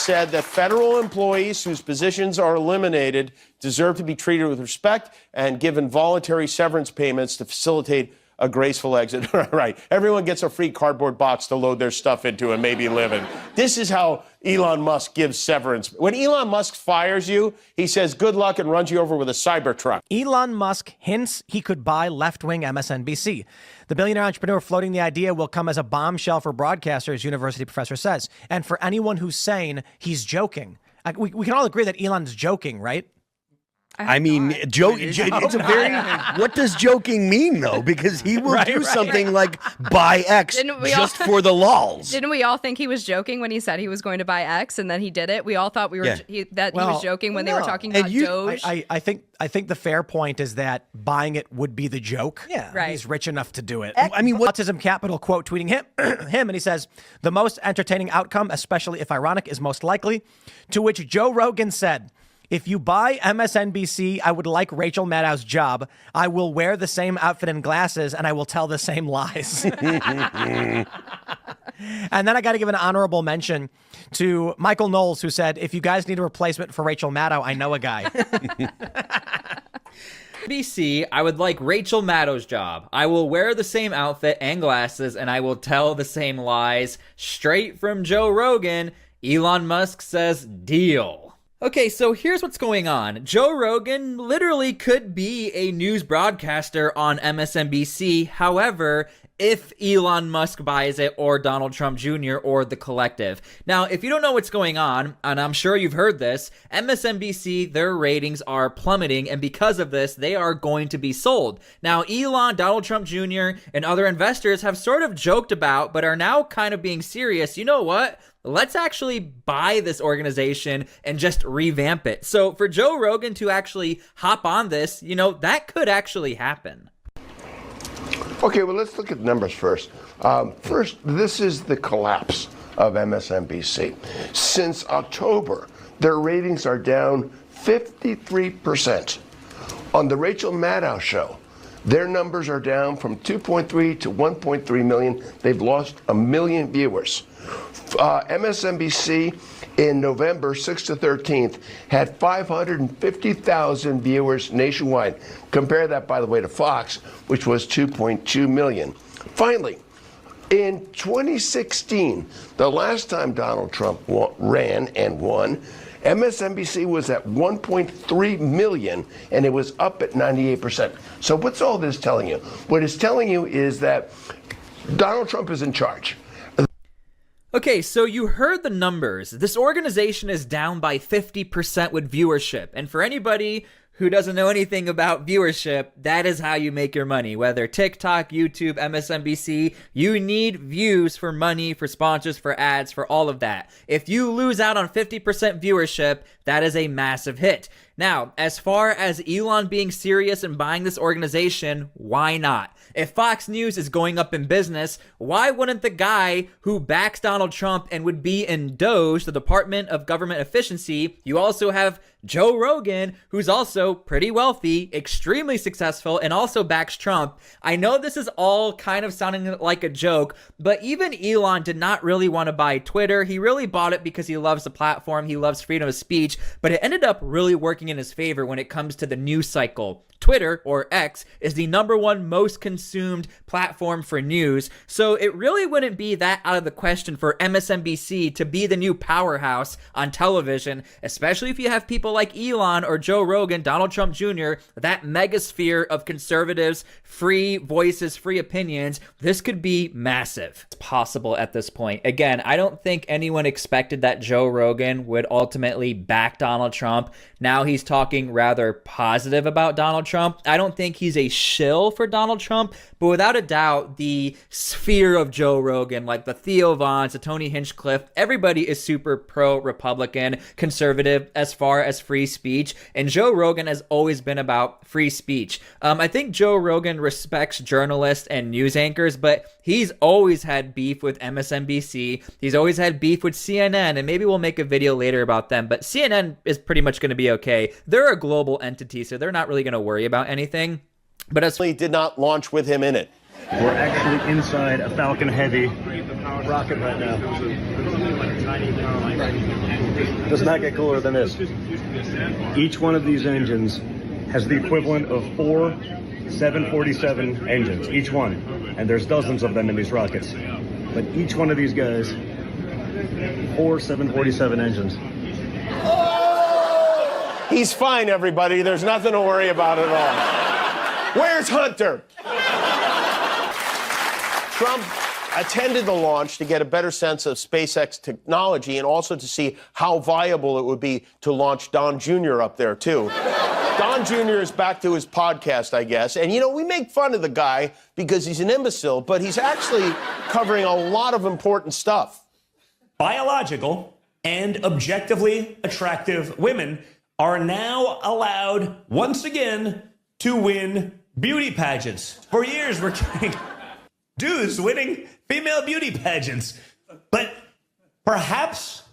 said that federal employees whose positions are eliminated deserve to be treated with respect and given voluntary severance payments to facilitate a graceful exit. Right. Everyone gets a free cardboard box to load their stuff into and maybe live in. This is how Elon Musk gives severance. When Elon Musk fires you, he says good luck and runs you over with a Cybertruck. Elon Musk hints he could buy left-wing MSNBC. The billionaire entrepreneur floating the idea will come as a bombshell for broadcasters, university professor says. And for anyone who's saying he's joking. We can all agree that Elon's joking, right? I mean, it's a very, what does joking mean, though? Because he will do something like buy X just for the lols. Didn't we all think he was joking when he said he was going to buy X and then he did it? We all thought he was joking when they were talking about Doge. I think the fair point is that buying it would be the joke. Yeah. Right. He's rich enough to do it. I mean, Autism Capital quote tweeting him, and he says, the most entertaining outcome, especially if ironic, is most likely, to which Joe Rogan said, if you buy MSNBC, I would like Rachel Maddow's job. I will wear the same outfit and glasses, and I will tell the same lies. And then I got to give an honorable mention to Michael Knowles, who said, if you guys need a replacement for Rachel Maddow, I know a guy. BC, I would like Rachel Maddow's job. I will wear the same outfit and glasses, and I will tell the same lies. Straight from Joe Rogan, Elon Musk says, deal. Okay, so here's what's going on. Joe Rogan literally could be a news broadcaster on MSNBC. However, if Elon Musk buys it, or Donald Trump Jr., or the collective. Now, if you don't know what's going on, and I'm sure you've heard this, MSNBC, their ratings are plummeting, and because of this, they are going to be sold. Now, Elon, Donald Trump Jr., and other investors have sort of joked about, but are now kind of being serious. You know what? Let's actually buy this organization and just revamp it. So for Joe Rogan to actually hop on this, that could actually happen. Okay, well, let's look at numbers first. First, this is the collapse of MSNBC. Since October, their ratings are down 53%. On the Rachel Maddow show, their numbers are down from 2.3 to 1.3 million. They've lost 1 million viewers. MSNBC in November 6th to 13th had 550,000 viewers nationwide. Compare that, by the way, to Fox, which was 2.2 million. Finally, in 2016, the last time Donald Trump ran and won, MSNBC was at 1.3 million, and it was up at 98%. So what's all this telling you? What it's telling you is that Donald Trump is in charge. Okay, so you heard the numbers. This organization is down by 50% with viewership. And for anybody who doesn't know anything about viewership, that is how you make your money. Whether TikTok, YouTube, MSNBC, you need views for money, for sponsors, for ads, for all of that. If you lose out on 50% viewership, that is a massive hit. Now, as far as Elon being serious and buying this organization, why not? If Fox News is going up in business, why wouldn't the guy who backs Donald Trump and would be in DOGE, the Department of Government Efficiency, you also have Joe Rogan, who's also pretty wealthy, extremely successful, and also backs Trump. I know this is all kind of sounding like a joke, but even Elon did not really want to buy Twitter. He really bought it because he loves the platform, he loves freedom of speech, but it ended up really working in his favor when it comes to the news cycle. Twitter, or X, is the #1 most consumed platform for news, so it really wouldn't be that out of the question for MSNBC to be the new powerhouse on television, especially if you have people like Elon or Joe Rogan, Donald Trump Jr., that megasphere of conservatives, free voices, free opinions. This could be massive. It's possible at this point. Again, I don't think anyone expected that Joe Rogan would ultimately back Donald Trump. Now he's talking rather positive about Donald Trump. I don't think he's a shill for Donald Trump, but without a doubt, the sphere of Joe Rogan, like the Theo Vons, the Tony Hinchcliffe, everybody is super pro-Republican, conservative as far as free speech, and Joe Rogan has always been about free speech. I think Joe Rogan respects journalists and news anchors, but he's always had beef with MSNBC. He's always had beef with CNN, and maybe we'll make a video later about them, but CNN is pretty much going to be okay. They're a global entity, so they're not really going to worry about anything. But as he did not launch with him in it. We're actually inside a Falcon Heavy rocket right now. Does not get cooler than this. Each one of these engines has the equivalent of 4 747 engines, each one. And there's dozens of them in these rockets. But each one of these guys, 4 747 engines. He's fine, everybody. There's nothing to worry about at all. Where's Hunter? Trump attended the launch to get a better sense of SpaceX technology and also to see how viable it would be to launch Don Jr. up there, too. Don Jr. is back to his podcast, I guess. And, you know, we make fun of the guy because he's an imbecile, but he's actually covering a lot of important stuff. Biological and objectively attractive women are now allowed, once again, to win beauty pageants. For years, we're getting dudes winning female beauty pageants. But perhaps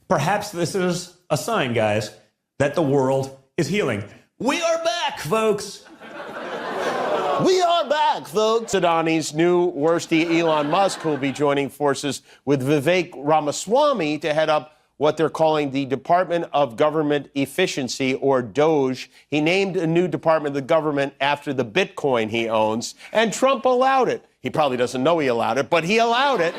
this is a sign, guys, that the world is healing. We are back, folks. We are back, folks. Adani's new worstie, Elon Musk, who will be joining forces with Vivek Ramaswamy to head up what they're calling the Department of Government Efficiency, or DOGE. He named a new department of the government after the Bitcoin he owns, and Trump allowed it. He probably doesn't know he allowed it, but he allowed it.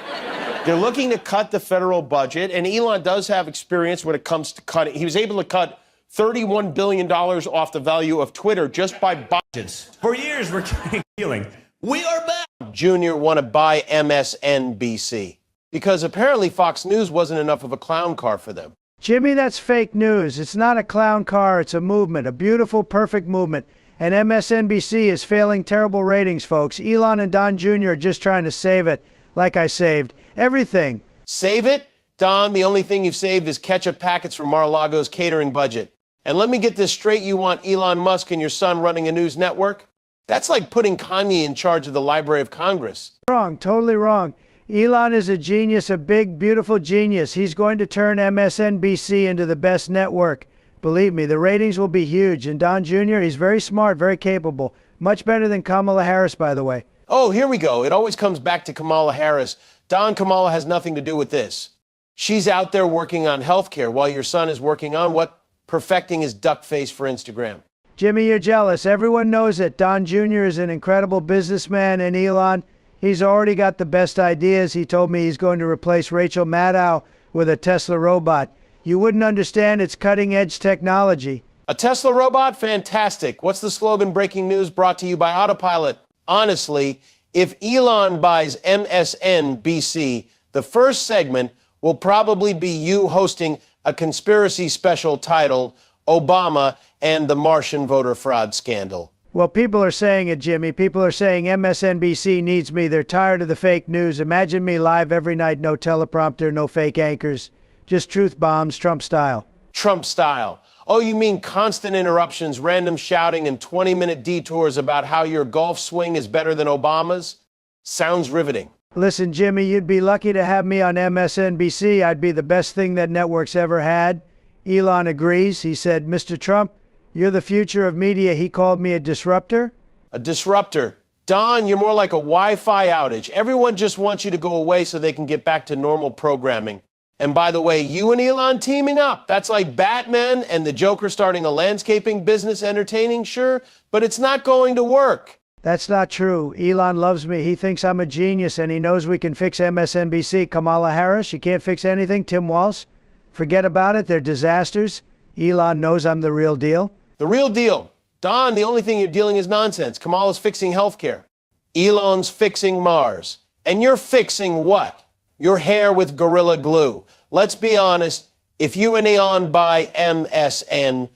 They're looking to cut the federal budget, and Elon does have experience when it comes to cutting. He was able to cut $31 billion off the value of Twitter just by budgets. For years, we're getting healing. We are back. Jr. want to buy MSNBC because apparently Fox News wasn't enough of a clown car for them. Jimmy, that's fake news. It's not a clown car. It's a movement, a beautiful, perfect movement. And MSNBC is failing terrible ratings, folks. Elon and Don Jr. are just trying to save it, like I saved everything. Save it? Don, the only thing you've saved is ketchup packets from Mar-a-Lago's catering budget. And let me get this straight, you want Elon Musk and your son running a news network? That's like putting Kanye in charge of the Library of Congress. Wrong, totally wrong. Elon is a genius, a big, beautiful genius. He's going to turn MSNBC into the best network. Believe me, the ratings will be huge. And Don Jr., he's very smart, very capable. Much better than Kamala Harris, by the way. Oh, here we go. It always comes back to Kamala Harris. Don, Kamala has nothing to do with this. She's out there working on healthcare while your son is working on what? Perfecting his duck face for Instagram. Jimmy, you're jealous. Everyone knows it. Don Jr. is an incredible businessman, and Elon, he's already got the best ideas. He told me he's going to replace Rachel Maddow with a Tesla robot. You wouldn't understand, it's cutting-edge technology. A Tesla robot? Fantastic. What's the slogan? Breaking news brought to you by Autopilot. Honestly, if Elon buys MSNBC, the first segment will probably be you hosting a conspiracy special titled Obama and the Martian voter fraud scandal. Well, people are saying it, Jimmy. People are saying MSNBC needs me. They're tired of the fake news. Imagine me live every night, no teleprompter, no fake anchors. Just truth bombs, Trump style. Trump style. Oh, you mean constant interruptions, random shouting, and 20-minute detours about how your golf swing is better than Obama's? Sounds riveting. Listen, Jimmy, you'd be lucky to have me on MSNBC. I'd be the best thing that network's ever had. Elon agrees. He said, Mr. Trump, you're the future of media. He called me a disruptor. A disruptor. Don, you're more like a Wi-Fi outage. Everyone just wants you to go away so they can get back to normal programming. And by the way, you and Elon teaming up, that's like Batman and the Joker starting a landscaping business. Entertaining, sure, but it's not going to work. That's not true. Elon loves me. He thinks I'm a genius, and he knows we can fix MSNBC. Kamala Harris, she can't fix anything. Tim Walz, forget about it. They're disasters. Elon knows I'm the real deal. The real deal. Don, the only thing you're dealing is nonsense. Kamala's fixing healthcare. Elon's fixing Mars. And you're fixing what? Your hair with Gorilla Glue. Let's be honest. If you and Elon buy MSNBC,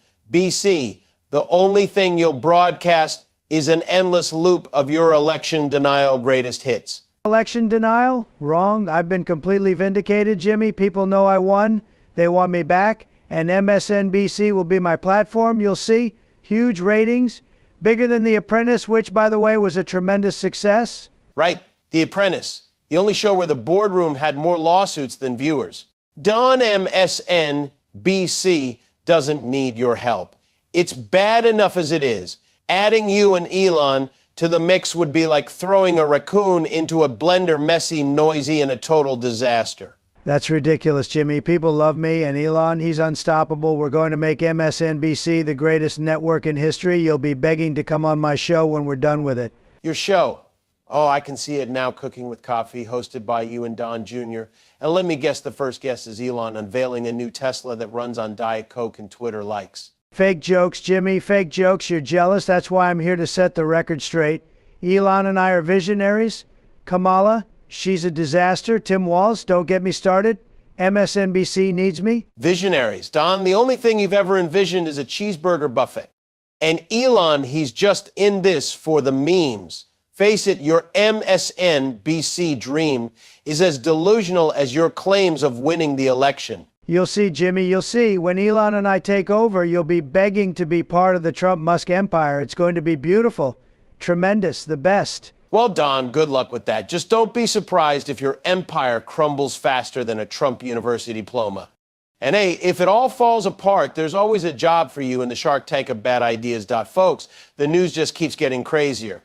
the only thing you'll broadcast is an endless loop of your election denial greatest hits. Election denial? Wrong. I've been completely vindicated, Jimmy. People know I won. They want me back. And MSNBC will be my platform. You'll see huge ratings, bigger than The Apprentice, which, by the way, was a tremendous success. Right. The Apprentice. The only show where the boardroom had more lawsuits than viewers. Don, MSNBC doesn't need your help. It's bad enough as it is. Adding you and Elon to the mix would be like throwing a raccoon into a blender, messy, noisy, and a total disaster. That's ridiculous, Jimmy. People love me, and Elon, he's unstoppable. We're going to make MSNBC the greatest network in history. You'll be begging to come on my show when we're done with it. Your show. Oh, I can see it now, Cooking with Coffee, hosted by you and Don Jr. And let me guess, the first guest is Elon unveiling a new Tesla that runs on Diet Coke and Twitter likes. Fake jokes, Jimmy. Fake jokes. You're jealous. That's why I'm here to set the record straight. Elon and I are visionaries. Kamala, she's a disaster. Tim Walz, don't get me started. MSNBC needs me. Visionaries. Don, the only thing you've ever envisioned is a cheeseburger buffet. And Elon, he's just in this for the memes. Face it, your MSNBC dream is as delusional as your claims of winning the election. You'll see, Jimmy, you'll see. When Elon and I take over, you'll be begging to be part of the Trump-Musk empire. It's going to be beautiful, tremendous, the best. Well, Don, good luck with that. Just don't be surprised if your empire crumbles faster than a Trump University diploma. And hey, if it all falls apart, there's always a job for you in the Shark Tank of Bad Ideas. Folks, the news just keeps getting crazier.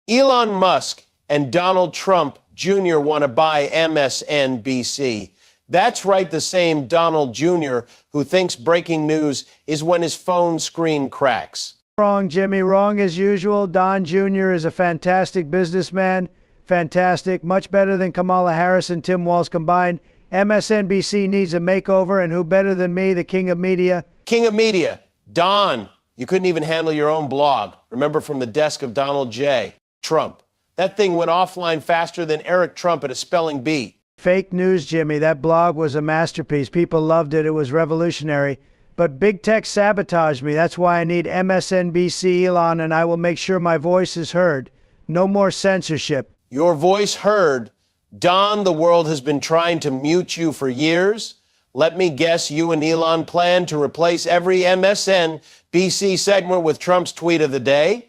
Elon Musk and Donald Trump Jr. want to buy MSNBC. That's right, the same Donald Jr. who thinks breaking news is when his phone screen cracks. Wrong, Jimmy, wrong as usual. Don Jr. is a fantastic businessman. Fantastic, much better than Kamala Harris and Tim Walz combined. MSNBC needs a makeover, and who better than me, the king of media? King of media, Don. You couldn't even handle your own blog. Remember, from the desk of Donald J. Trump. That thing went offline faster than Eric Trump at a spelling bee. Fake news, Jimmy. That blog was a masterpiece. People loved it. It was revolutionary. But big tech sabotaged me. That's why I need MSNBC, Elon, and I will make sure my voice is heard. No more censorship. Your voice heard. Don, the world has been trying to mute you for years. Let me guess, you and Elon plan to replace every MSNBC segment with Trump's tweet of the day?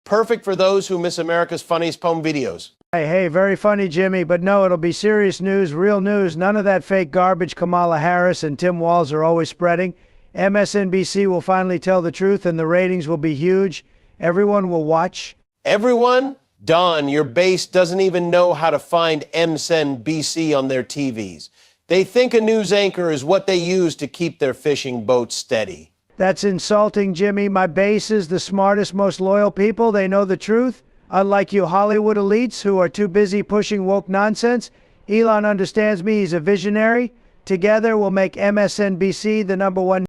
Perfect for those who miss America's funniest home videos. Hey, very funny, Jimmy, but no, it'll be serious news, real news. None of that fake garbage Kamala Harris and Tim Walz are always spreading. MSNBC will finally tell the truth, and the ratings will be huge. Everyone will watch. Everyone? Don, your base doesn't even know how to find MSNBC on their TVs. They think a news anchor is what they use to keep their fishing boats steady. That's insulting, Jimmy. My base is the smartest, most loyal people. They know the truth. Unlike you Hollywood elites who are too busy pushing woke nonsense, Elon understands me. He's a visionary. Together, we'll make MSNBC the #1